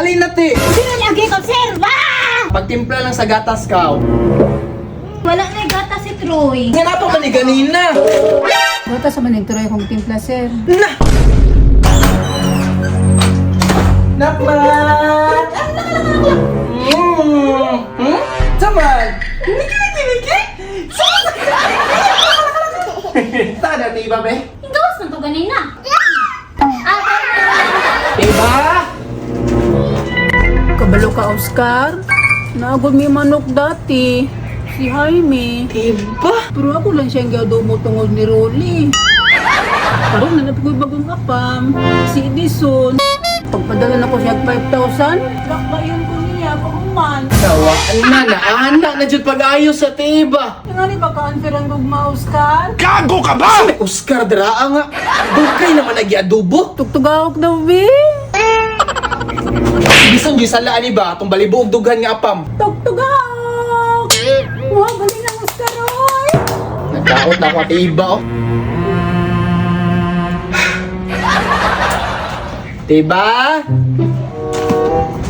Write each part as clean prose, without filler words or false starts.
Alin na, te? Sino lagi ko, sir? Pagtimpla lang sa gatas ka. Wala na gata si Troy. Nga pa man ni ganina. Gata sa manigturoy kong timpla, sir. Na! Nakman! Saman! Kumiki! Sana, diba, be? Gawas na to ganina. Diba? Kabalo ka, Oscar? Naagod may manok dati. Si Jaime. Diba? Pero ako lang siyang gadomo tungod ni Rolly. Karoon na napigoy bagong apam. Si Edison. Pagpadala na ko siya 5,000. Lakbayan ko niya pag-uman. Tawaan na, anak na dyan pag-ayos sa tiba. Nga ni ba ka-unfair ang gugma, Oscar? Gago ka ba? May Oscar draa nga. Dugay naman nag-adobo. Tugtugawak daw, be. Bisan yung salaan ni ba? Itong balibuog dughan nga apam. Tugtugawak! Wow, galing ang Oscar, oy! Nagkaot na ako at iba, oh. Diba?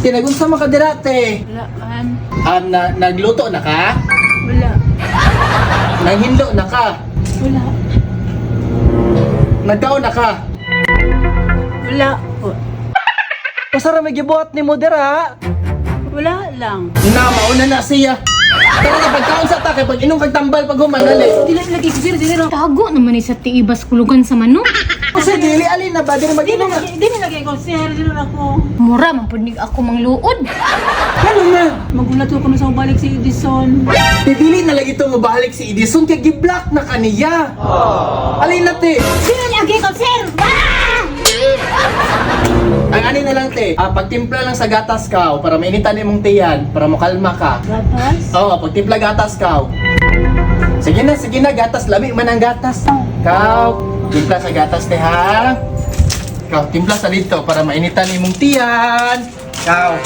Tinagunsa mo ka dirate. Wala, an. Nagluto na ka? Wala. Nanghinlo na ka? Wala. Nagkaon na ka? Wala. Pasara may gibuhat ni mo dira. Wala lang. Mauna na siya. Tara na pagkaon sa takay pag inong kagtambal pag humanali. Dili lagi ko dili lang. Tago naman ni sa tiibas kulugan sa manok. Kasi dili alin na ba? Dili mag-inom na. Dili lagi ko sir, dili lang ako. Mura man pud ako mangluod. Ano na? Magulat ko na sa balik si Edison. Dili na lang ito mabalik si Edison kaya gi-block na kaniya. Alin na, te? Sino lagi ko, sir? Ang ani na lang, te. Pagtimpla lang sa gatas ka para mainitan imong tiyan para makalma ka. Gatas? Oo, pagtimpla gatas ka. Sige na, gatas. Lami man ang gatas. Kau, timpla sa gatas, te, ha? Kau, timpla sa dito para mainitan imong tiyan. Kau.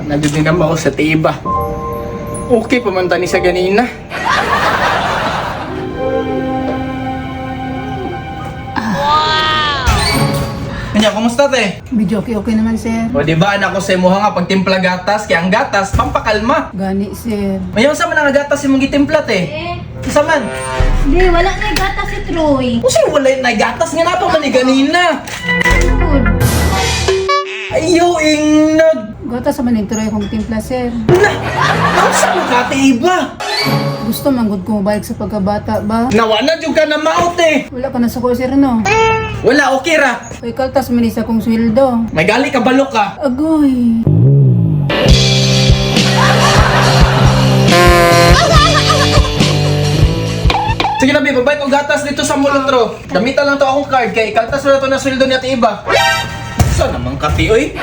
Nandun din naman ako sa tiba. Okay, pamanta ni sa ganina. Kanya, kumusta, te? Medyo okay naman sir. O, di ba anak ko sa imuha nga pagtimpla gatas, kaya ang gatas, pampakalma. Gani sir. Mayaw sa man ang gatas imong gitimpla, te. Isa man. Di, wala na gata si Troy. Kung sino wala na gatas, nga na pa man ni ganina. Ayaw, ingnog. Gatas sa manigturoy kong timpla sir. Na, ang sa mukha, te, iba. Gusto manggod ko mabalik sa pagkabata ba? Nawa na dyan ka na maot, eh. Wala ka na sa sir no. Wala, okay ra. Ay kaltas minisa kong sweldo. May gali ka balok ka. Agoy. Sige na, babe, babay ko gatas dito sa mulotro. Gamitan lang to akong card, kaya ikaltas mo na to na sweldo niya, te, iba. Saan naman ka, te, oy?